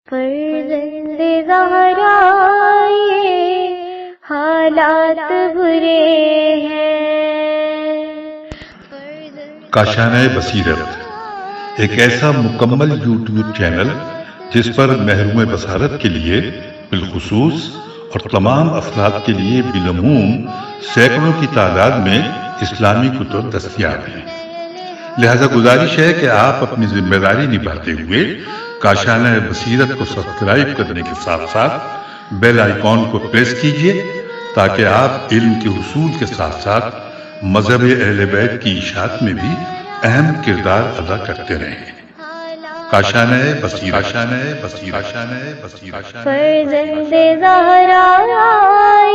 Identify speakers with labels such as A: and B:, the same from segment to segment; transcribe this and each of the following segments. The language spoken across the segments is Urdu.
A: فرزند زہرا یہ حالات برے ہیں.
B: کاشانہ بصیرت ایک ایسا مکمل یوٹیوب چینل جس پر محروم بصارت کے لیے بالخصوص اور تمام افراد کے لیے بالعموم سینکڑوں کی تعداد میں اسلامی کتب دستیاب ہیں. لہذا گزارش ہے کہ آپ اپنی ذمہ داری نبھاتے ہوئے کاشانہ بصیرت کو سبسکرائب کرنے کے ساتھ ساتھ بیل آئیکن کو پریس کیجئے تاکہ آپ علم کے حصول کے ساتھ ساتھ مذہب اہل بیت کی اشاعت میں بھی اہم کردار ادا کرتے رہیں. کاشانہ بصیرت.
A: فرزند زہرا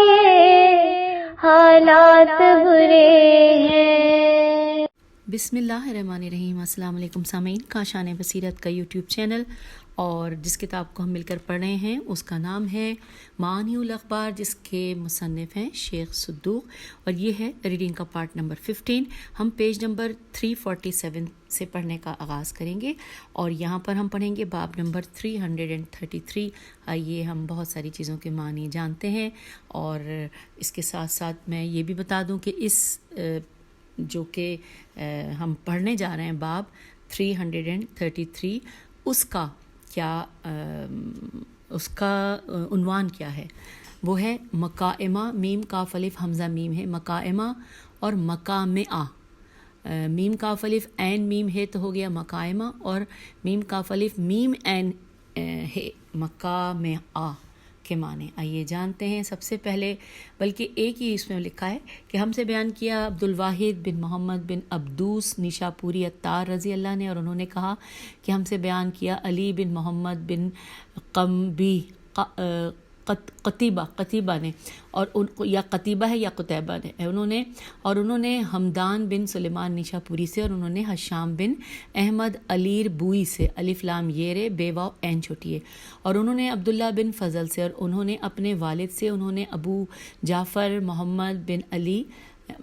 A: یہ حالات برے ہیں.
C: بسم اللہ الرحمن الرحیم. السلام علیکم سامعین. کاشانہ بصیرت کا یوٹیوب چینل اور جس کتاب کو ہم مل کر پڑھ رہے ہیں اس کا نام ہے معانی الاخبار، جس کے مصنف ہیں شیخ صدوق، اور یہ ہے ریڈنگ کا پارٹ نمبر 15. ہم پیج نمبر 347 سے پڑھنے کا آغاز کریں گے اور یہاں پر ہم پڑھیں گے باب نمبر 333. آئیے ہم بہت ساری چیزوں کے معنی جانتے ہیں، اور اس کے ساتھ ساتھ میں یہ بھی بتا دوں کہ اس جو کہ ہم پڑھنے جا رہے ہیں باب 333، اس کا عنوان کیا ہے؟ وہ ہے مقائمہ. میم کاف الف حمزہ میم ہے مقائمہ، اور مقامع. میم کاف الف عین میم ہے تو ہو گیا مقائمہ، اور میم کاف الف میم عین ہے مقامع کے معنی. آئیے جانتے ہیں سب سے پہلے، بلکہ ایک ہی اس میں لکھا ہے کہ ہم سے بیان کیا عبدالواحد بن محمد بن عبدوس نیشاپوری عطار رضی اللہ نے، اور انہوں نے کہا کہ ہم سے بیان کیا علی بن محمد بن قمبی قتیبہ نے، اور یا قتیبہ ہے یا قتیبہ ہے انہوں نے حمدان بن سلیمان نیشاپوری سے، اور انہوں نے حشام بن احمد علیر بوئی سے، الف لام یرے بے واو عین چھوٹی ہے، اور انہوں نے عبداللہ بن فضل سے، اور انہوں نے اپنے والد سے، انہوں نے ابو جعفر محمد بن علی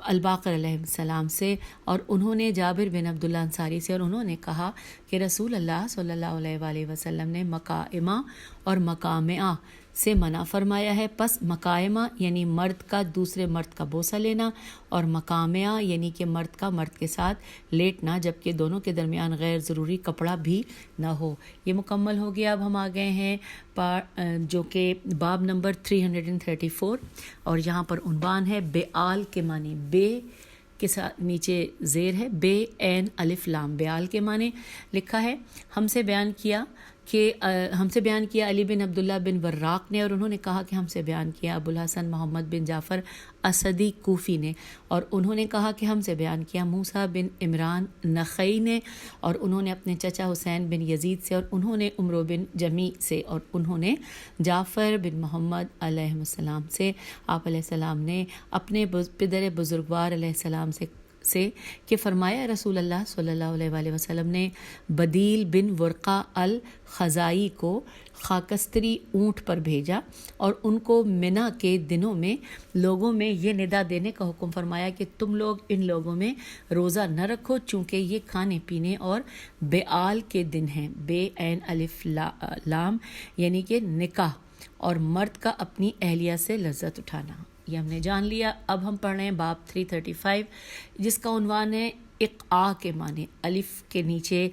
C: الباقر علیہ السلام سے، اور انہوں نے جابر بن عبداللہ انصاری سے، اور انہوں نے کہا کہ رسول اللہ صلی اللہ علیہ وآلہ وسلم نے مقائمہ اور مقامع سے منع فرمایا ہے. پس مقائمہ یعنی مرد کا دوسرے مرد کا بوسہ لینا، اور مقامع یعنی کہ مرد کا مرد کے ساتھ لیٹنا، جبکہ دونوں کے درمیان غیر ضروری کپڑا بھی نہ ہو. یہ مکمل ہو گیا. اب ہم آ گئے ہیں جو کہ باب نمبر 334، اور یہاں پر عنوان ہے بے آل کے معنی. بے کے ساتھ نیچے زیر ہے بے عین الف لام. بے آل کے معنی لکھا ہے ہم سے بیان کیا علی بن عبداللہ بن وراق نے، اور انہوں نے کہا کہ ہم سے بیان کیا ابو الحسن محمد بن جعفر اسدی کوفی نے، اور انہوں نے کہا کہ ہم سے بیان کیا موسیٰ بن عمران نخعی نے، اور انہوں نے اپنے چچا حسین بن یزید سے، اور انہوں نے عمرو بن جمی سے، اور انہوں نے جعفر بن محمد علیہ السلام سے. آپ علیہ السلام نے اپنے پدر بزرگوار علیہ السلام سے کہ فرمایا رسول اللہ صلی اللہ علیہ وآلہ وسلم نے بدیل بن ورقہ الخزائی کو خاکستری اونٹ پر بھیجا، اور ان کو منی کے دنوں میں لوگوں میں یہ ندا دینے کا حکم فرمایا کہ تم لوگ ان لوگوں میں روزہ نہ رکھو، چونکہ یہ کھانے پینے اور بیعال کے دن ہیں. بے عین الف لام یعنی کہ نکاح اور مرد کا اپنی اہلیہ سے لذت اٹھانا. یہ ہم نے جان لیا. اب ہم پڑھ رہے ہیں باب 335، جس کا عنوان ہے اقعا کے معنی. الف کے نیچے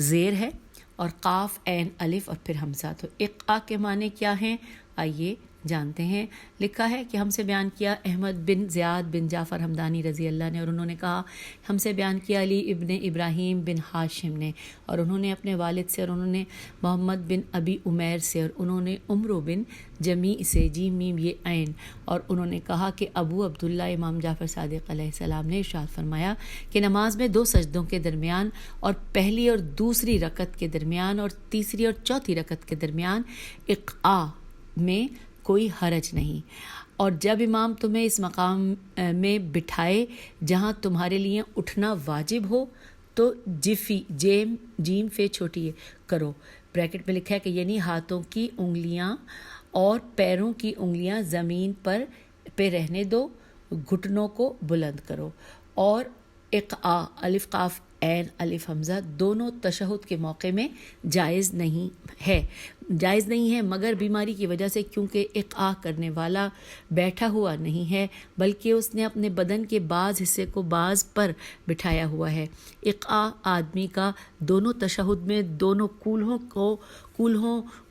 C: زیر ہے اور قاف عین الف اور پھر حمزہ. تو اقعا کے معنی کیا ہیں آئیے جانتے ہیں. لکھا ہے کہ ہم سے بیان کیا احمد بن زیاد بن جعفر حمدانی رضی اللہ نے، اور انہوں نے کہا ہم سے بیان کیا علی ابن ابراہیم بن ہاشم نے، اور انہوں نے اپنے والد سے، اور انہوں نے محمد بن ابی عمیر سے، اور انہوں نے عمرو بن جمی سے، جیم میم یہ عین، اور انہوں نے کہا کہ ابو عبداللہ امام جعفر صادق علیہ السلام نے ارشاد فرمایا کہ نماز میں 2 سجدوں کے درمیان، اور پہلی اور دوسری رکعت کے درمیان، اور تیسری اور چوتھی رکعت کے درمیان اقعا میں کوئی حرج نہیں. اور جب امام تمہیں اس مقام میں بٹھائے جہاں تمہارے لیے اٹھنا واجب ہو تو جیم فے چھوٹی کرو. بریکٹ میں لکھا ہے کہ یعنی ہاتھوں کی انگلیاں اور پیروں کی انگلیاں زمین پہ رہنے دو، گھٹنوں کو بلند کرو. اور اقعا الف قاف عین الف حمزہ دونوں تشہد کے موقع میں جائز نہیں ہے مگر بیماری کی وجہ سے، کیونکہ اقعاء کرنے والا بیٹھا ہوا نہیں ہے بلکہ اس نے اپنے بدن کے بعض حصے کو بعض پر بٹھایا ہوا ہے۔ اقعاء آدمی کا دونوں تشہد میں دونوں کولہوں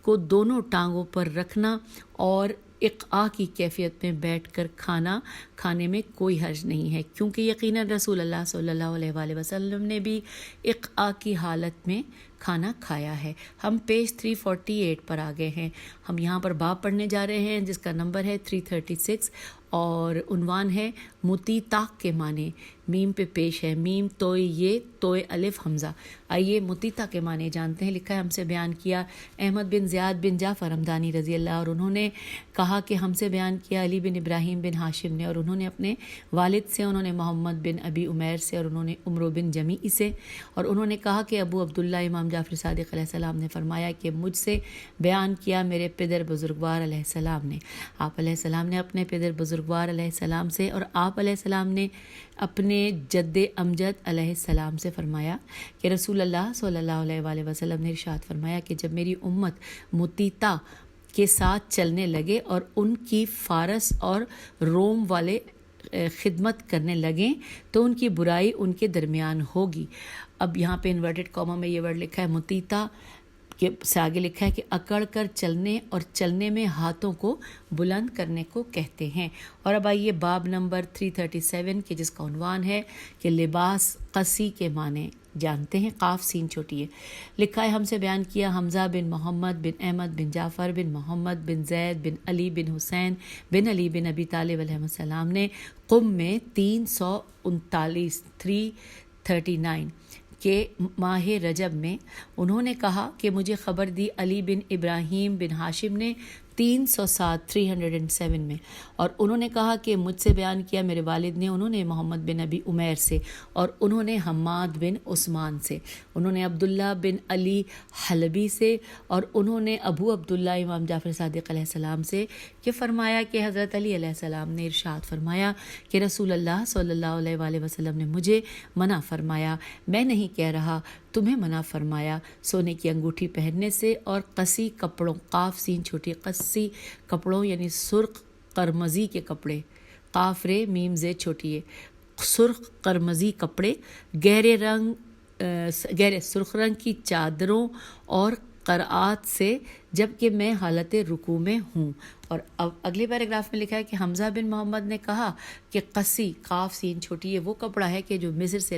C: کو دونوں ٹانگوں پر رکھنا اور اقعاء کی کیفیت میں بیٹھ کر کھانا کھانے میں کوئی حرج نہیں ہے، کیونکہ یقیناً رسول اللہ صلی اللہ علیہ وآلہ وسلم نے بھی اقعاء کی حالت میں کھانا کھایا ہے۔ ہم پیج 348 پر آ گئے ہیں۔ ہم یہاں پر باب پڑھنے جا رہے ہیں جس کا نمبر ہے 336 اور عنوان ہے متی طاق کے معنی۔ میم پہ پیش ہے، میم توئے یہ توئے الف حمزہ۔ آئیے متیتا کے معنی جانتے ہیں۔ لکھا ہے ہم سے بیان کیا احمد بن زیاد بن جعفر ہمدانی رضی اللہ، اور انہوں نے کہا کہ ہم سے بیان کیا علی بن ابراہیم بن ہاشم نے، اور انہوں نے اپنے والد سے، انہوں نے محمد بن ابی عمیر سے، اور انہوں نے عمرو بن جمیع سے، اور انہوں نے کہا کہ ابو عبداللہ امام جعفر صادق علیہ السلام نے فرمایا کہ مجھ سے بیان کیا میرے پدر بزرگوار علیہ السلام نے۔ آپ علیہ السلام نے اپنے پدر بزرگوار علیہ السلام سے، اور آپ علیہ السلام نے اپنے جد امجد علیہ السلام سے فرمایا کہ رسول اللہ صلی اللہ علیہ وآلہ وسلم نے ارشاد فرمایا کہ جب میری امت متیتا کے ساتھ چلنے لگے اور ان کی فارس اور روم والے خدمت کرنے لگیں تو ان کی برائی ان کے درمیان ہوگی۔ اب یہاں پہ انورٹڈ کاما میں یہ ورڈ لکھا ہے متیتا کے سے آگے لکھا ہے کہ اکڑ کر چلنے اور چلنے میں ہاتھوں کو بلند کرنے کو کہتے ہیں۔ اور اب آئیے باب نمبر 337 کے جس کا عنوان ہے کہ لباس قصی کے معنی جانتے ہیں۔ قاف سین چھوٹی ہے۔ لکھا ہے ہم سے بیان کیا حمزہ بن محمد بن احمد بن جعفر بن محمد بن زید بن علی بن حسین بن علی بن ابی طالب علیہ السلام نے قم میں 339 کے ماہ رجب میں انہوں نے کہا کہ مجھے خبر دی علی بن ابراہیم بن ہاشم نے 307 میں، اور انہوں نے کہا کہ مجھ سے بیان کیا میرے والد نے، انہوں نے محمد بن ابی عمیر سے، اور انہوں نے حماد بن عثمان سے، انہوں نے عبداللہ بن علی حلبی سے، اور انہوں نے ابو عبداللہ امام جعفر صادق علیہ السلام سے کہ فرمایا کہ حضرت علی علیہ السلام نے ارشاد فرمایا کہ رسول اللہ صلی اللہ علیہ وآلہ وسلم نے مجھے منع فرمایا، میں نہیں کہہ رہا تمہیں منع فرمایا، سونے کی انگوٹھی پہننے سے اور قصی کپڑوں، قاف سین چھوٹی، قصی کپڑوں یعنی سرخ قرمزی کے کپڑے، قاف رے میم زے چھوٹی ہے، سرخ قرمزی کپڑے، گہرے سرخ رنگ کی چادروں اور قرآت سے جبکہ میں حالت رکوع میں ہوں۔ اور اب اگلے پیراگراف میں لکھا ہے کہ حمزہ بن محمد نے کہا کہ قصی قاف سین چھوٹی ہے وہ کپڑا ہے کہ جو مصر سے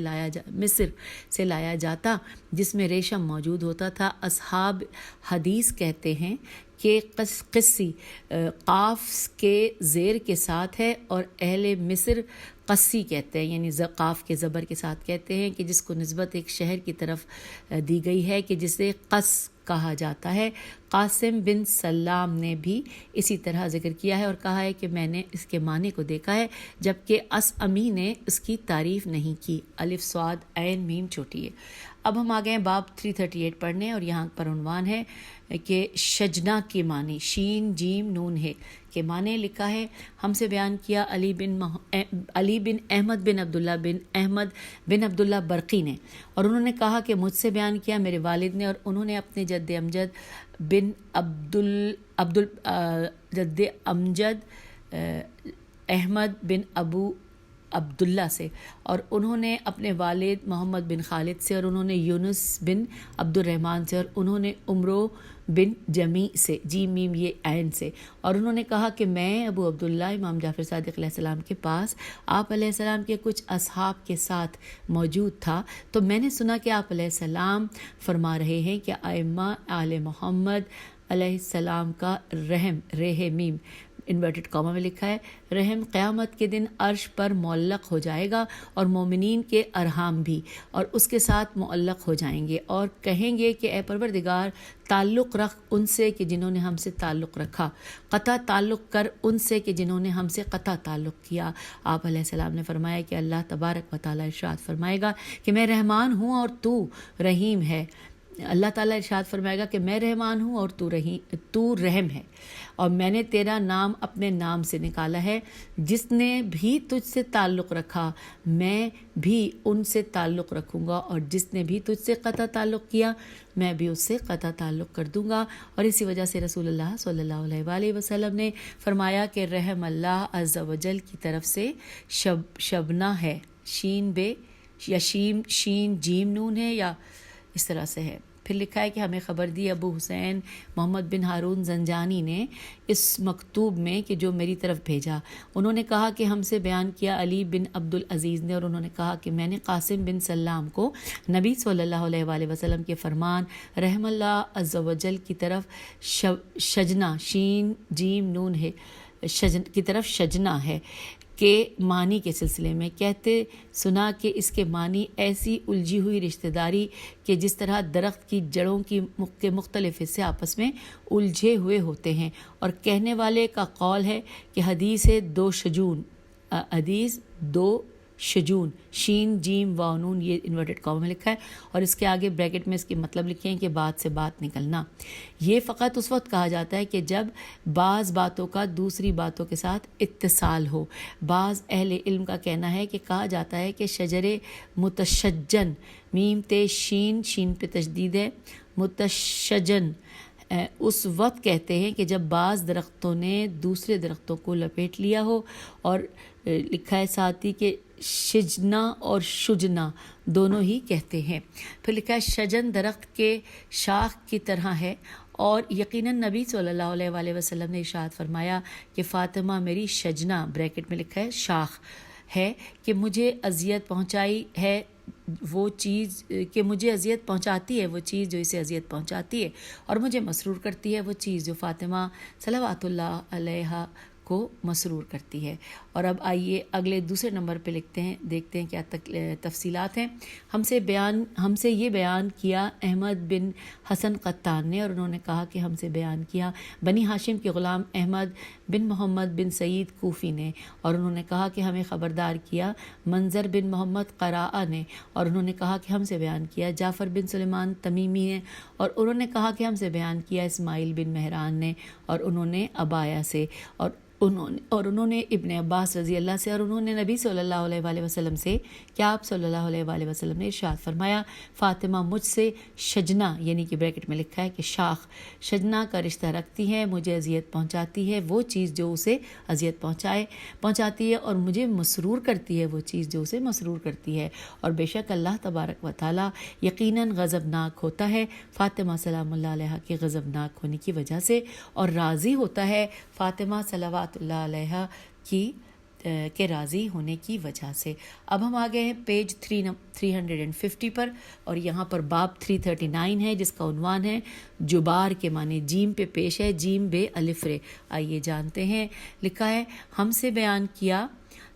C: لایا جاتا جس میں ریشم موجود ہوتا تھا۔ اصحاب حدیث کہتے ہیں کہ قصی قاف کے زیر کے ساتھ ہے، اور اہل مصر قصی کہتے ہیں، یعنی قاف کے زبر کے ساتھ کہتے ہیں کہ جس کو نسبت ایک شہر کی طرف دی گئی ہے کہ جسے قص کہا جاتا ہے۔ قاسم بن سلام نے بھی اسی طرح ذکر کیا ہے اور کہا ہے کہ میں نے اس کے معنی کو دیکھا ہے جبکہ اسعمی نے اس کی تعریف نہیں کی۔ الف صاد عین میم چھوٹی ہے۔ اب ہم آ گئے ہیں باب 338 پڑھنے، اور یہاں پر عنوان ہے کہ شجنا کے معنی، شین جیم نون ہے کے معنی۔ لکھا ہے ہم سے بیان کیا علی بن احمد بن عبداللہ بن احمد بن عبداللہ برقی نے، اور انہوں نے کہا کہ مجھ سے بیان کیا میرے والد نے، اور انہوں نے اپنے جد امجد بن جد امجد احمد بن ابو عبداللہ سے، اور انہوں نے اپنے والد محمد بن خالد سے، اور انہوں نے یونس بن عبد الرحمن سے، اور انہوں نے عمرو بن جمیع سے، جیم میم یہ عین سے، اور انہوں نے کہا کہ میں ابو عبداللہ امام جعفر صادق علیہ السلام کے پاس آپ علیہ السلام کے کچھ اصحاب کے ساتھ موجود تھا، تو میں نے سنا کہ آپ علیہ السلام فرما رہے ہیں کہ ائمہ آل محمد علیہ السلام کا رحم، رہ میم انورٹڈ کاما میں لکھا ہے، رحم قیامت کے دن عرش پر معلق ہو جائے گا، اور مومنین کے ارحام بھی، اور اس کے ساتھ معلق ہو جائیں گے، اور کہیں گے کہ اے پروردگار تعلق رکھ ان سے کہ جنہوں نے ہم سے تعلق رکھا، قطع تعلق کر ان سے کہ جنہوں نے ہم سے قطع تعلق کیا۔ آپ علیہ السلام نے فرمایا کہ اللہ تبارک و تعالیٰ ارشاد فرمائے گا کہ میں رحمان ہوں اور تو رحیم ہے، اللہ تعالیٰ ارشاد فرمائے گا کہ میں رحمان ہوں اور تو رحم ہے، اور میں نے تیرا نام اپنے نام سے نکالا ہے، جس نے بھی تجھ سے تعلق رکھا میں بھی ان سے تعلق رکھوں گا، اور جس نے بھی تجھ سے قطع تعلق کیا میں بھی اس سے قطع تعلق کر دوں گا۔ اور اسی وجہ سے رسول اللہ صلی اللہ علیہ وآلہ وسلم نے فرمایا کہ رحم اللہ عز و جل کی طرف سے شبنا ہے، شین بے یا شین جیم نون ہے یا اس طرح سے ہے۔ پھر لکھا ہے کہ ہمیں خبر دی ابو حسین محمد بن ہارون زنجانی نے اس مکتوب میں کہ جو میری طرف بھیجا، انہوں نے کہا کہ ہم سے بیان کیا علی بن عبدالعزیز نے، اور انہوں نے کہا کہ میں نے قاسم بن سلام کو نبی صلی اللہ علیہ وآلہ وسلم کے فرمان رحم اللہ عز و جل کی طرف شجنا شین جیم نون ہے کی طرف شجنا ہے کے معنی کے سلسلے میں کہتے سنا کہ اس کے معنی ایسی الجھی ہوئی رشتہ داری کہ جس طرح درخت کی جڑوں کے مختلف حصے آپس میں الجھے ہوئے ہوتے ہیں، اور کہنے والے کا قول ہے کہ حدیث دو شجون شین جیم واو نون، یہ انورٹڈ کاما میں لکھا ہے، اور اس کے آگے بریکٹ میں اس کے مطلب لکھے ہیں کہ بات سے بات نکلنا۔ یہ فقط اس وقت کہا جاتا ہے کہ جب بعض باتوں کا دوسری باتوں کے ساتھ اتصال ہو۔ بعض اہل علم کا کہنا ہے کہ کہا جاتا ہے کہ شجر متشجن، میم تے شین پہ تشدید ہے، متشجن اس وقت کہتے ہیں کہ جب بعض درختوں نے دوسرے درختوں کو لپیٹ لیا ہو، اور لکھا ہے ساتھ ہی کہ شجنا اور شجنا دونوں ہی کہتے ہیں۔ پھر لکھا ہے شجن درخت کے شاخ کی طرح ہے، اور یقیناً نبی صلی اللہ علیہ وآلہ وسلم نے ارشاد فرمایا کہ فاطمہ میری شجنا بریکٹ میں لکھا ہے شاخ ہے، کہ مجھے اذیت پہنچائی ہے وہ چیز کہ مجھے اذیت پہنچاتی ہے وہ چیز جو اسے اذیت پہنچاتی ہے، اور مجھے مسرور کرتی ہے وہ چیز جو فاطمہ صلوات اللہ علیہا کو مسرور کرتی ہے۔ اور اب آئیے اگلے دوسرے نمبر پہ دیکھتے ہیں کیا تفصیلات ہیں۔ ہم سے یہ بیان کیا احمد بن حسن قطان نے، اور انہوں نے کہا کہ ہم سے بیان کیا بنی ہاشم کے غلام احمد بن محمد بن سعید کوفی نے، اور انہوں نے کہا کہ ہمیں خبردار کیا منظر بن محمد قراء نے، اور انہوں نے کہا کہ ہم سے بیان کیا جعفر بن سلیمان تمیمی نے، اور انہوں نے کہا کہ ہم سے بیان کیا اسماعیل بن مہران نے، اور انہوں نے ابایا سے، اور انہوں نے ابن عباس رضی اللہ سے، اور انہوں نے نبی صلی اللہ علیہ وآلہ وسلم سے کہ آپ صلی اللہ علیہ وآلہ وسلم نے ارشاد فرمایا فاطمہ مجھ سے شجنا یعنی کہ بریکٹ میں لکھا ہے کہ شاخ شجنا کا رشتہ رکھتی ہے، مجھے اذیت پہنچاتی ہے وہ چیز جو اسے اذیت پہنچاتی ہے، اور مجھے مسرور کرتی ہے وہ چیز جو اسے مسرور کرتی ہے، اور بے شک اللہ تبارک و تعالیٰ یقیناً غضبناک ہوتا ہے فاطمہ سلام اللہ علیہ کے غضبناک ہونے کی وجہ سے، اور راضی ہوتا ہے فاطمہ صلوات اللہ علیہ کے راضی ہونے کی وجہ سے۔ اب ہم آ گئے ہیں پیج 350 پر، اور یہاں پر باب 339 ہے جس کا عنوان ہے جبار کے معنی، جیم پہ پیش ہے جیم بے الف رے۔ آئیے جانتے ہیں۔ لکھا ہے ہم سے بیان کیا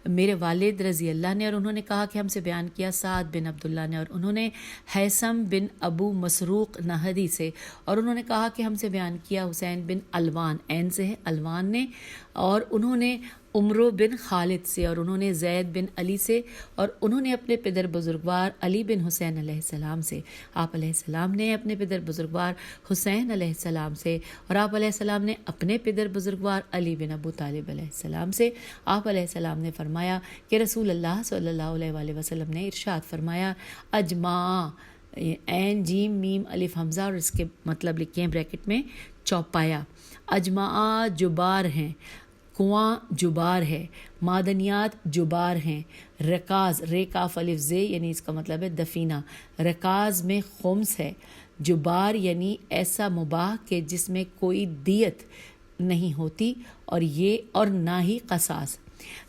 C: میرے والد رضی اللہ نے، اور انہوں نے کہا کہ ہم سے بیان کیا سعد بن عبداللہ نے، اور انہوں نے حیثم بن ابو مسروق نہدی سے، اور انہوں نے کہا کہ ہم سے بیان کیا حسین بن الوان عین سے ہے الوان نے، اور انہوں نے عمرو بن خالد سے، اور انہوں نے زید بن علی سے، اور انہوں نے اپنے پدر بزرگوار علی بن حسین علیہ السلام سے، آپ علیہ السلام نے اپنے پدر بزرگوار حسین علیہ السلام سے، اور آپ علیہ السلام نے اپنے پدر بزرگوار علی بن ابو طالب علیہ السلام سے۔ آپ علیہ السلام نے فرمایا کہ رسول اللہ صلی اللہ علیہ وآلہ وسلم نے ارشاد فرمایا اجماع عین جیم میم الف حمزہ، اور اس کے مطلب لکھے ہیں بریکٹ میں چوپایا، اجماع جبار ہیں، کنواں جبار ہے، معدنیات جبار ہیں، رکاز رے کاف الف زے یعنی اس کا مطلب ہے دفینہ، رکاز میں خمس ہے، جبار یعنی ایسا مباح کہ جس میں کوئی دیت نہیں ہوتی، اور نہ ہی قصاص۔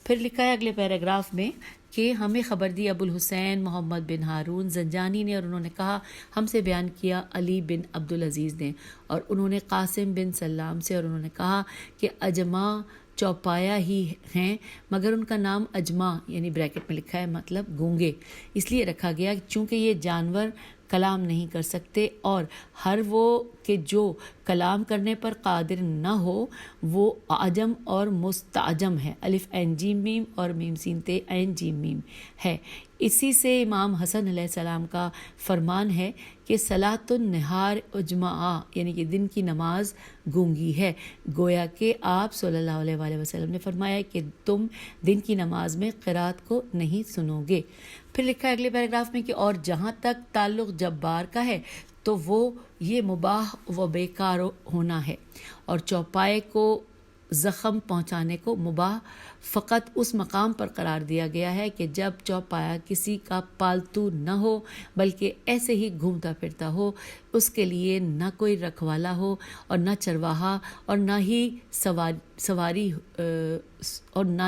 C: پھر لکھا ہے اگلے پیراگراف میں کہ ہمیں خبر دی ابو الحسین محمد بن ہارون زنجانی نے، اور انہوں نے کہا ہم سے بیان کیا علی بن عبدالعزیز نے، اور انہوں نے قاسم بن سلام سے، اور انہوں نے کہا کہ اجماع چوپایا ہی ہیں، مگر ان کا نام اجماع یعنی بریکٹ میں لکھا ہے مطلب گونگے اس لیے رکھا گیا چونکہ یہ جانور کلام نہیں کر سکتے، اور ہر وہ کہ جو کلام کرنے پر قادر نہ ہو وہ عجم اور مستعجم ہے، الف عین جیم میم اور میم سین تے عین جیم میم ہے، اسی سے امام حسن علیہ السلام کا فرمان ہے کہ صلاۃ النہار اجمعہ، یعنی کہ دن کی نماز گونگی ہے، گویا کہ آپ صلی اللہ علیہ وآلہ وسلم نے فرمایا کہ تم دن کی نماز میں قرات کو نہیں سنو گے۔ پھر لکھا ہے اگلے پیراگراف میں کہ اور جہاں تک تعلق جبار کا ہے تو وہ یہ مباح و بیکار ہونا ہے، اور چوپائے کو زخم پہنچانے کو مباح فقط اس مقام پر قرار دیا گیا ہے کہ جب چوپایا کسی کا پالتو نہ ہو بلکہ ایسے ہی گھومتا پھرتا ہو، اس کے لیے نہ کوئی رکھوالا ہو اور نہ چرواہا اور نہ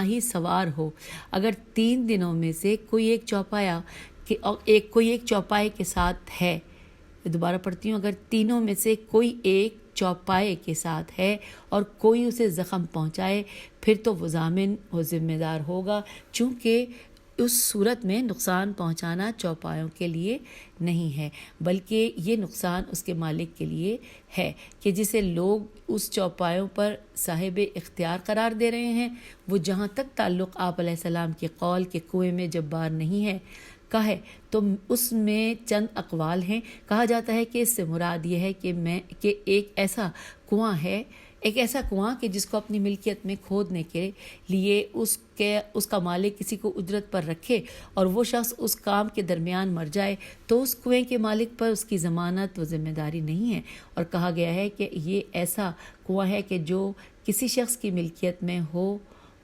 C: ہی سوار ہو۔ اگر 3 دنوں میں سے کوئی ایک چوپائے کے ساتھ ہے، دوبارہ پڑھتی ہوں، اگر تینوں میں سے کوئی ایک چوپائے کے ساتھ ہے اور کوئی اسے زخم پہنچائے، پھر تو وہ ضامن و ذمہ دار ہوگا، چونکہ اس صورت میں نقصان پہنچانا چوپایوں کے لیے نہیں ہے بلکہ یہ نقصان اس کے مالک کے لیے ہے کہ جسے لوگ اس چوپایوں پر صاحب اختیار قرار دے رہے ہیں، وہ جہاں تک تعلق آپ علیہ السلام کے قول کہ کنویں میں جبار نہیں ہے کا ہے تو اس میں چند اقوال ہیں۔ کہا جاتا ہے کہ اس سے مراد یہ ہے کہ ایک ایسا کنواں کہ جس کو اپنی ملکیت میں کھودنے کے لیے اس کا مالک کسی کو اجرت پر رکھے اور وہ شخص اس کام کے درمیان مر جائے تو اس کنویں کے مالک پر اس کی ضمانت و ذمہ داری نہیں ہے، اور کہا گیا ہے کہ یہ ایسا کنواں ہے کہ جو کسی شخص کی ملکیت میں ہو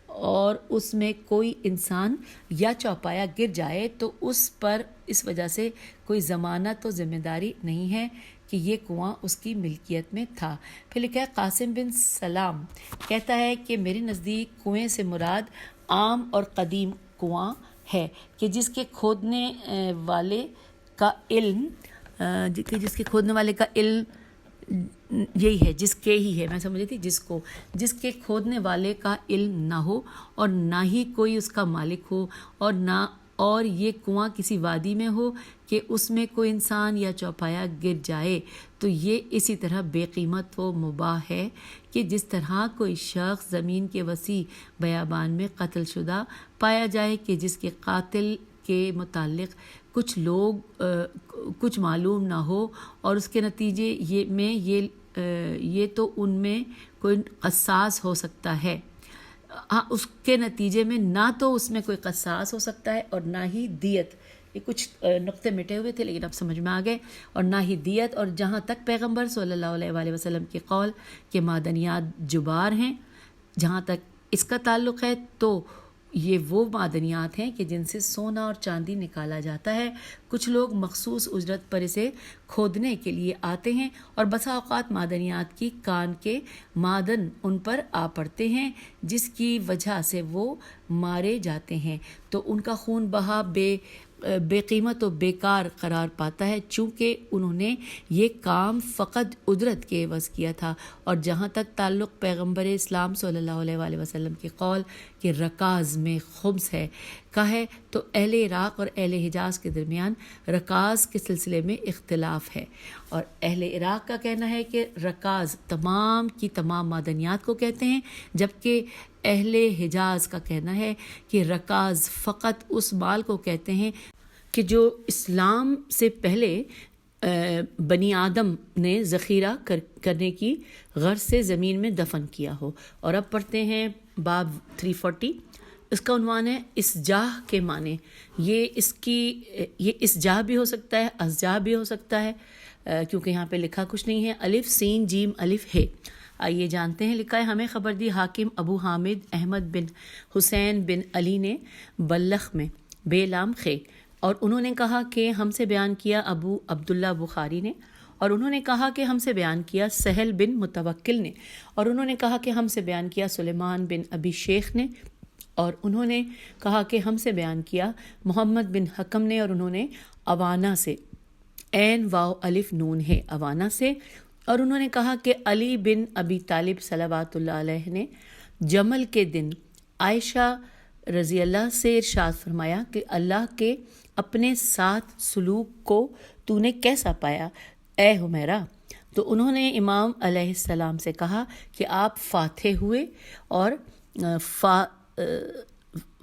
C: اور اس میں کوئی انسان یا چوپایا گر جائے تو اس پر اس وجہ سے کوئی ضمانت و ذمہ داری نہیں ہے کہ یہ کنواں اس کی ملکیت میں تھا۔ پھر لکھا ہے قاسم بن سلام کہتا ہے کہ میرے نزدیک کنویں سے مراد عام اور قدیم کنواں ہے کہ جس کے کھودنے والے کا علم یہی ہے، جس کے ہی ہے، میں سمجھ رہی تھی جس کے کھودنے والے کا علم نہ ہو اور نہ ہی کوئی اس کا مالک ہو اور یہ کنواں کسی وادی میں ہو کہ اس میں کوئی انسان یا چوپایا گر جائے تو یہ اسی طرح بے قیمت و مباح ہے کہ جس طرح کوئی شخص زمین کے وسیع بیابان میں قتل شدہ پایا جائے کہ جس کے قاتل کے متعلق کچھ معلوم نہ ہو اور اس کے نتیجے یہ تو ان میں کوئی قصاص ہو سکتا ہے، اس کے نتیجے میں نہ تو اس میں کوئی قصاص ہو سکتا ہے اور نہ ہی دیت، یہ کچھ نقطے مٹے ہوئے تھے لیکن اب سمجھ میں آ گئے، اور نہ ہی دیت، اور جہاں تک پیغمبر صلی اللہ علیہ وآلہ وسلم کے قول کہ معدنیات جبار ہیں، جہاں تک اس کا تعلق ہے تو یہ وہ معدنیات ہیں کہ جن سے سونا اور چاندی نکالا جاتا ہے۔ کچھ لوگ مخصوص اجرت پر اسے کھودنے کے لیے آتے ہیں اور بسا اوقات معدنیات کی کان کے معدن ان پر آ پڑتے ہیں جس کی وجہ سے وہ مارے جاتے ہیں تو ان کا خون بہا بے قیمت و بیکار قرار پاتا ہے، چونکہ انہوں نے یہ کام فقط اجرت کے عوض کیا تھا۔ اور جہاں تک تعلق پیغمبر اسلام صلی اللہ علیہ وآلہ وسلم کے قول کہ رکاز میں خمس ہے کا ہے تو اہل عراق اور اہل حجاز کے درمیان رکاز کے سلسلے میں اختلاف ہے، اور اہل عراق کا کہنا ہے کہ رکاز تمام کی تمام معدنیات کو کہتے ہیں، جبکہ اہل حجاز کا کہنا ہے کہ رکاز فقط اس مال کو کہتے ہیں کہ جو اسلام سے پہلے بنی آدم نے ذخیرہ کرنے کی غرض سے زمین میں دفن کیا ہو۔ اور اب پڑھتے ہیں باب 340، اس کا عنوان ہے اسجاہ کے معنی۔ یہ اسجاہ بھی ہو سکتا ہے، اسجاہ بھی ہو سکتا ہے، کیونکہ یہاں پہ لکھا کچھ نہیں ہے، الف سین جیم الف ہے۔ آئیے جانتے ہیں۔ لکھا ہے ہمیں خبر دی حاکم ابو حامد احمد بن حسین بن علی نے بلخ میں بے لام خے، اور انہوں نے کہا کہ ہم سے بیان کیا ابو عبداللہ بخاری نے، اور انہوں نے کہا کہ ہم سے بیان کیا سہل بن متوکل نے، اور انہوں نے کہا کہ ہم سے بیان کیا سلیمان بن ابی شیخ نے، اور انہوں نے کہا کہ ہم سے بیان کیا محمد بن حکم نے، اور انہوں نے اوانا سے، عین واو الف نون ہے اوانا سے، اور انہوں نے کہا کہ علی بن ابی طالب صلوات اللہ علیہ نے جمل کے دن عائشہ رضی اللہ سے ارشاد فرمایا کہ اللہ کے اپنے ساتھ سلوک کو تو نے کیسا پایا اے حمیرہ؟ تو انہوں نے امام علیہ السلام سے کہا کہ آپ فاتح ہوئے اور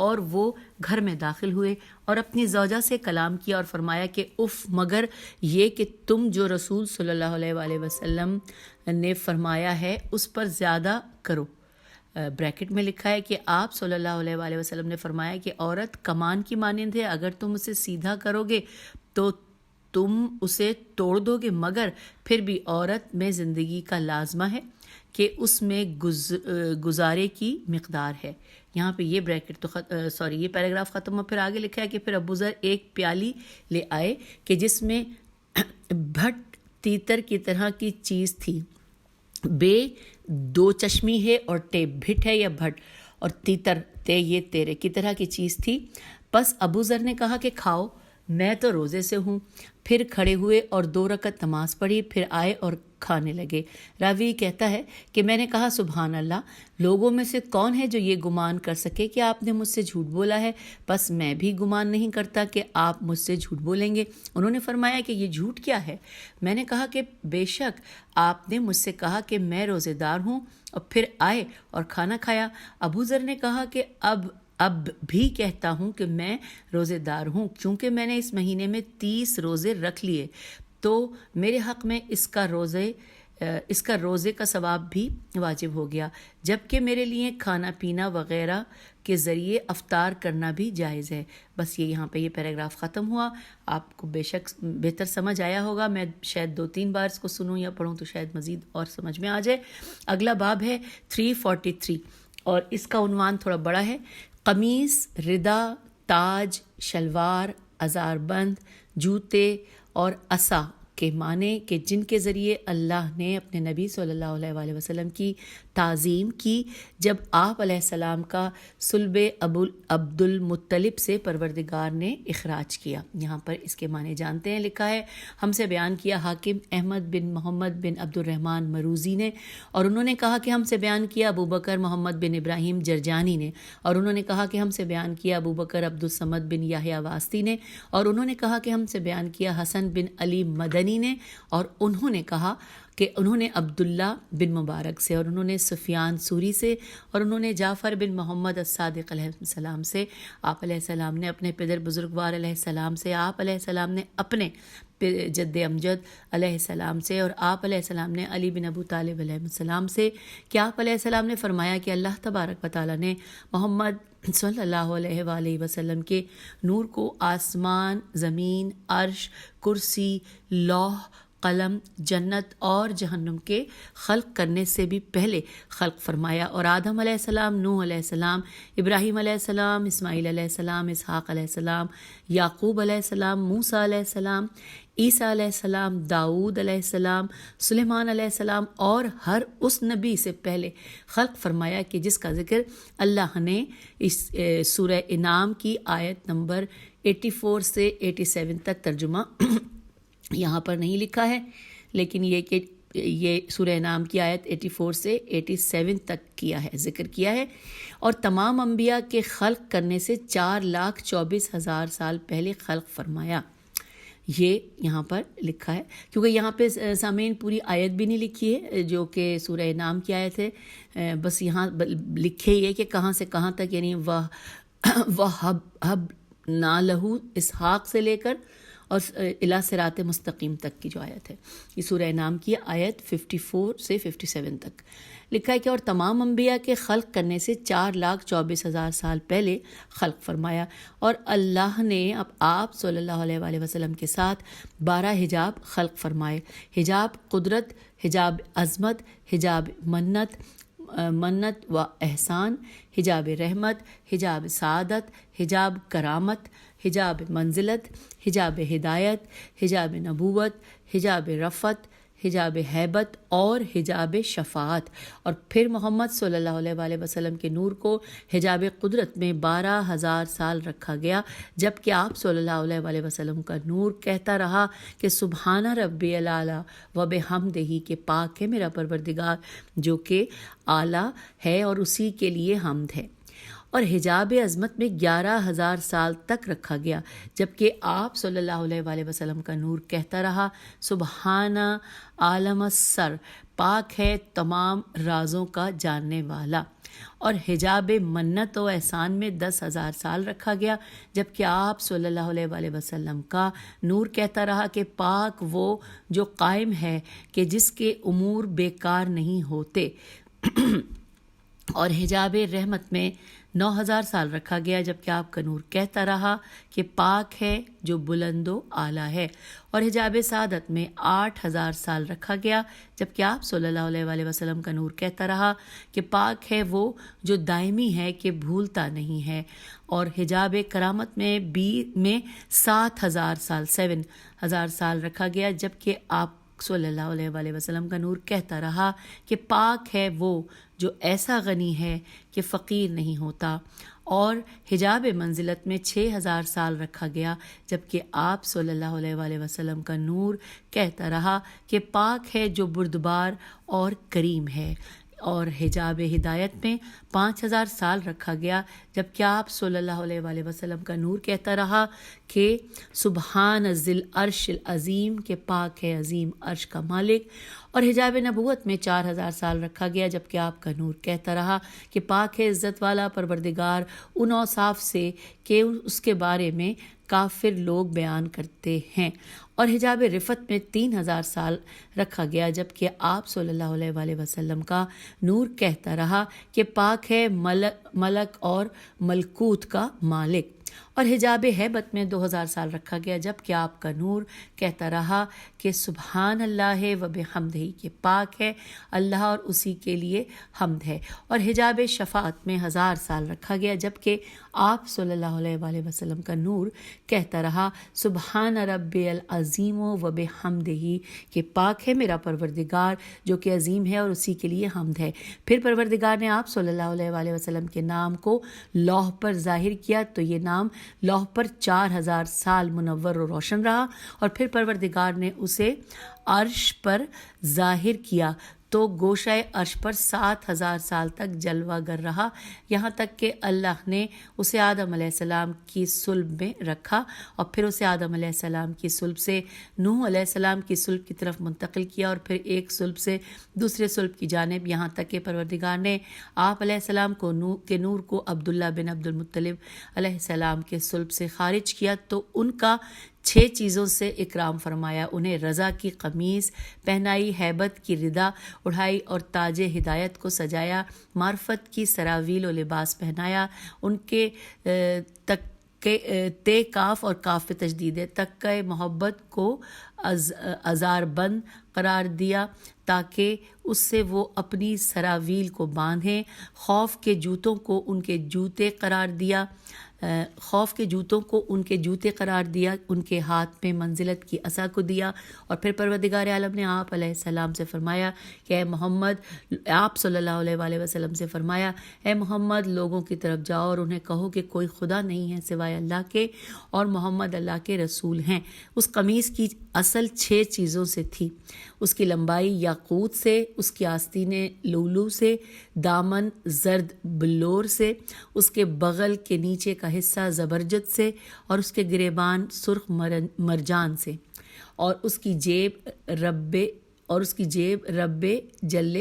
C: اور وہ گھر میں داخل ہوئے اور اپنی زوجہ سے کلام کیا اور فرمایا کہ اف، مگر یہ کہ تم جو رسول صلی اللہ علیہ وآلہ وسلم نے فرمایا ہے اس پر زیادہ کرو۔ بریکٹ میں لکھا ہے کہ آپ صلی اللہ علیہ وآلہ وسلم نے فرمایا کہ عورت کمان کی مانند ہے، اگر تم اسے سیدھا کرو گے تو تم اسے توڑ دو گے، مگر پھر بھی عورت میں زندگی کا لازمہ ہے کہ اس میں گزارے کی مقدار ہے۔ یہاں پہ یہ بریکٹ یہ پیراگراف ختم ہوا۔ پھر آگے لکھا ہے کہ پھر ابو ذر ایک پیالی لے آئے کہ جس میں بھٹ تیتر کی طرح کی چیز تھی، بے دو چشمی ہے اور ٹے بھٹ ہے یا بھٹ اور تیتر تے یہ تیرے کی طرح کی چیز تھی۔ پس ابو ذر نے کہا کہ کھاؤ، میں تو روزے سے ہوں۔ پھر کھڑے ہوئے اور 2 رکعت نماز پڑھی، پھر آئے اور کھانے لگے۔ راوی کہتا ہے کہ میں نے کہا سبحان اللہ، لوگوں میں سے کون ہے جو یہ گمان کر سکے کہ آپ نے مجھ سے جھوٹ بولا ہے؟ بس میں بھی گمان نہیں کرتا کہ آپ مجھ سے جھوٹ بولیں گے۔ انہوں نے فرمایا کہ یہ جھوٹ کیا ہے؟ میں نے کہا کہ بے شک آپ نے مجھ سے کہا کہ میں روزے دار ہوں، اور پھر آئے اور کھانا کھایا۔ ابو ذر نے کہا کہ اب بھی کہتا ہوں کہ میں روزے دار ہوں، کیونکہ میں نے اس مہینے میں 30 روزے رکھ لیے، تو میرے حق میں اس کا روزے کا ثواب بھی واجب ہو گیا، جبکہ میرے لیے کھانا پینا وغیرہ کے ذریعے افطار کرنا بھی جائز ہے۔ بس یہاں پہ یہ پیراگراف ختم ہوا۔ آپ کو بے شک بہتر سمجھ آیا ہوگا، میں شاید 2-3 بار اس کو سنوں یا پڑھوں تو شاید مزید اور سمجھ میں آ جائے۔ اگلا باب ہے 343 اور اس کا عنوان تھوڑا بڑا ہے، قمیص، ردا، تاج، شلوار، ازار بند، جوتے اور عصا کے معنی کہ جن کے ذریعے اللہ نے اپنے نبی صلی اللہ علیہ وآلہ وسلم کی تعظیم کی جب آپ علیہ السلام کا صلب عبد المطلب سے پروردگار نے اخراج کیا۔ یہاں پر اس کے معنی جانتے ہیں۔ لکھا ہے ہم سے بیان کیا حاکم احمد بن محمد بن عبد الرحمن مروزی نے، اور انہوں نے کہا کہ ہم سے بیان کیا ابو بکر محمد بن ابراہیم جرجانی نے، اور انہوں نے کہا کہ ہم سے بیان کیا ابو بکر عبد الصمد بن یحییٰ واسطی نے، اور انہوں نے کہا کہ ہم سے بیان کیا حسن بن علی مدنی نے، اور انہوں نے کہا کہ انہوں نے عبداللہ بن مبارک سے، اور انہوں نے سفیان سوری سے، اور انہوں نے جعفر بن محمد الصادق علیہ السلام سے، آپ علیہ السلام نے اپنے پدر بزرگوار علیہ السلام سے، آپ علیہ السلام نے اپنے جد امجد علیہ السلام سے، اور آپ علیہ السلام نے علی بن ابو طالب علیہ السلام سے کہ آپ علیہ السلام نے فرمایا کہ اللہ تبارک و تعالیٰ نے محمد صلی اللہ علیہ وآلہ وسلم کے نور کو آسمان، زمین، عرش، کرسی، لوح، قلم، جنت اور جہنم کے خلق کرنے سے بھی پہلے خلق فرمایا، اور آدم علیہ السلام، نوح علیہ السلام، ابراہیم علیہ السلام، اسماعیل علیہ السلام، اسحاق علیہ السلام، یعقوب علیہ السلام، موسیٰ علیہ السلام، عیسیٰ علیہ السلام، داؤد علیہ السلام، سلیمان علیہ السلام، اور ہر اس نبی سے پہلے خلق فرمایا کہ جس کا ذکر اللہ نے اس سورہ انعام کی آیت نمبر 84 سے 87 تک ترجمہ یہاں پر نہیں لکھا ہے، لیکن یہ کہ یہ سورہ انعام کی آیت 84 سے 87 تک کیا ہے، ذکر کیا ہے، اور تمام انبیاء کے خلق کرنے سے 4,24,000 سال پہلے خلق فرمایا۔ یہ یہاں پر لکھا ہے، کیونکہ یہاں پہ سامعین پوری آیت بھی نہیں لکھی ہے جو کہ سورہ انعام کی آیت ہے، بس یہاں لکھے یہ کہ کہاں سے کہاں تک، یعنی وَهَبْنَا لَهُ اسحاق سے لے کر اور الی صراط مستقیم تک کی جو آیت ہے، یہ سورہ انعام کی آیت 54 سے 57 تک لکھا ہے کہ اور تمام انبیاء کے خلق کرنے سے 4,24,000 سال پہلے خلق فرمایا، اور اللہ نے اب آپ صلی اللہ علیہ وآلہ وسلم کے ساتھ 12 حجاب خلق فرمائے، حجاب قدرت، حجاب عظمت، حجاب منت و احسان، حجاب رحمت، حجاب سعادت، حجاب کرامت، حجاب منزلت، حجاب ہدایت، حجاب نبوت، حجاب رفعت، حجاب ہیبت اور حجاب شفاعت، اور پھر محمد صلی اللہ علیہ وآلہ وسلم کے نور کو حجاب قدرت میں 12,000 سال رکھا گیا، جبکہ آپ صلی اللہ علیہ وآلہ وسلم کا نور کہتا رہا کہ سبحان ربی الاعلیٰ و بحمدہ، کہ پاک ہے میرا پروردگار جو کہ اعلیٰ ہے اور اسی کے لیے حمد ہے، اور حجاب عظمت میں 11,000 سال تک رکھا گیا، جبکہ آپ صلی اللہ علیہ وآلہ وسلم کا نور کہتا رہا سبحان عالم السر، پاک ہے تمام رازوں کا جاننے والا. اور حجاب منت و احسان میں 10,000 سال رکھا گیا، جبکہ آپ صلی اللہ علیہ وآلہ وسلم کا نور کہتا رہا کہ پاک وہ جو قائم ہے کہ جس کے امور بیکار نہیں ہوتے. اور حجاب رحمت میں 9,000 سال رکھا گیا، جبکہ آپ کا نور کہتا رہا کہ پاک ہے جو بلند و اعلیٰ ہے. اور حجاب سعادت میں 8,000 سال رکھا گیا، جبکہ آپ صلی اللہ علیہ وآلہ وسلم کا نور کہتا رہا کہ پاک ہے وہ جو دائمی ہے کہ بھولتا نہیں ہے. اور حجاب کرامت میں 7,000 سال رکھا گیا، جبکہ آپ صلی اللہ علیہ وآلہ وسلم کا نور کہتا رہا کہ پاک ہے وہ جو ایسا غنی ہے کہ فقیر نہیں ہوتا. اور حجاب منزلت میں 6,000 سال رکھا گیا، جبکہ آپ صلی اللہ علیہ وآلہ وسلم کا نور کہتا رہا کہ پاک ہے جو بردبار اور کریم ہے. اور حجاب ہدایت میں 5,000 سال رکھا گیا، جبکہ آپ صلی اللہ علیہ وآلہ وسلم کا نور کہتا رہا کہ سبحان ذی العرش العظیم، کہ پاک ہے عظیم عرش کا مالک. اور حجاب نبوت میں 4,000 سال رکھا گیا، جبکہ آپ کا نور کہتا رہا کہ پاک ہے عزت والا پروردگار ان اوصاف سے کہ اس کے بارے میں کافر لوگ بیان کرتے ہیں. اور حجاب رفت میں 3,000 سال رکھا گیا، جبکہ آپ صلی اللہ علیہ وآلہ وسلم کا نور کہتا رہا کہ پاک ہے ملک اور ملکوت کا مالک. اور حجاب ہیبت میں 2,000 سال رکھا گیا، جبکہ آپ کا نور کہتا رہا کہ سبحان اللہ و بحمدہ، کہ پاک ہے اللہ اور اسی کے لیے حمد ہے. اور حجاب شفاعت میں 1,000 سال رکھا گیا، جبکہ آپ صلی اللہ علیہ وآلہ وسلم کا نور کہتا رہا سبحان ربی العظیم و بحمدہ، کہ پاک ہے میرا پروردگار جو کہ عظیم ہے اور اسی کے لیے حمد ہے. پھر پروردگار نے آپ صلی اللہ علیہ وآلہ وسلم کے نام کو لوح پر ظاہر کیا، تو یہ نام لوح پر 4,000 سال منور و روشن رہا. اور پھر پروردگار نے اسے عرش پر ظاہر کیا، تو گوشہ عرش پر 7,000 سال تک جلوہ گر رہا، یہاں تک کہ اللہ نے اسے آدم علیہ السلام کی صلب میں رکھا، اور پھر اسے آدم علیہ السلام کی صلب سے نوح علیہ السلام کی صلب کی طرف منتقل کیا، اور پھر ایک صلب سے دوسرے صلب کی جانب، یہاں تک کہ پروردگار نے آپ علیہ السلام کو نور کو عبداللہ بن عبد المطلب علیہ السلام کے صلب سے خارج کیا، تو ان کا 6 چیزوں سے اکرام فرمایا. انہیں رضا کی قمیص پہنائی، ہیبت کی ردا اڑھائی اور تاج ہدایت کو سجایا، معرفت کی سراویل و لباس پہنایا، ان کے تے کاف اور کاف تجدید تکہ محبت کو ازار بند قرار دیا تاکہ اس سے وہ اپنی سراویل کو باندھیں. خوف کے جوتوں کو ان کے جوتے قرار دیا، ان کے ہاتھ میں منزلت کی عصا کو دیا. اور پھر پروردگار عالم نے آپ علیہ السلام سے فرمایا کہ اے محمد، آپ صلی اللہ علیہ وآلہ وسلم سے فرمایا اے محمد، لوگوں کی طرف جاؤ اور انہیں کہو کہ کوئی خدا نہیں ہے سوائے اللہ کے، اور محمد اللہ کے رسول ہیں. اس قمیص کی اصل 6 چیزوں سے تھی. اس کی لمبائی یاقوت سے، اس کی آستینیں لولو سے، دامن زرد بلور سے، اس کے بغل کے نیچے کا حصہ زبرجد سے، اور اس کے گریبان سرخ مرجان سے، اور اس کی جیب رب جل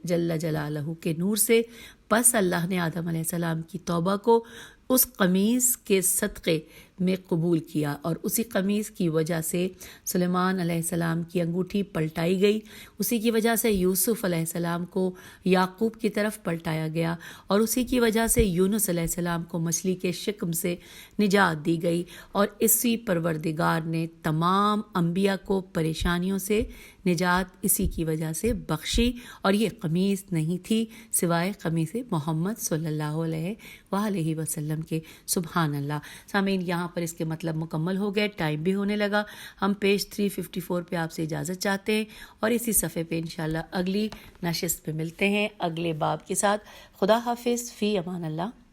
C: جلالہ کے نور سے. پس اللہ نے آدم علیہ السلام کی توبہ کو اس قمیص کے صدقے میں قبول کیا، اور اسی قمیص کی وجہ سے سلیمان علیہ السلام کی انگوٹھی پلٹائی گئی، اسی کی وجہ سے یوسف علیہ السلام کو یعقوب کی طرف پلٹایا گیا، اور اسی کی وجہ سے یونس علیہ السلام کو مچھلی کے شکم سے نجات دی گئی. اور اسی پروردگار نے تمام انبیاء کو پریشانیوں سے نجات اسی کی وجہ سے بخشی، اور یہ قمیص نہیں تھی سوائے قمیص محمد صلی اللہ علیہ وآلہ وسلم کے. سبحان اللہ. سامعین، یہاں پر اس کے مطلب مکمل ہو گئے، ٹائم بھی ہونے لگا. ہم پیج 354 پہ آپ سے اجازت چاہتے ہیں، اور اسی صفحے پہ انشاءاللہ اگلی نشست پہ ملتے ہیں اگلے باب کے ساتھ. خدا حافظ، فی امان اللہ.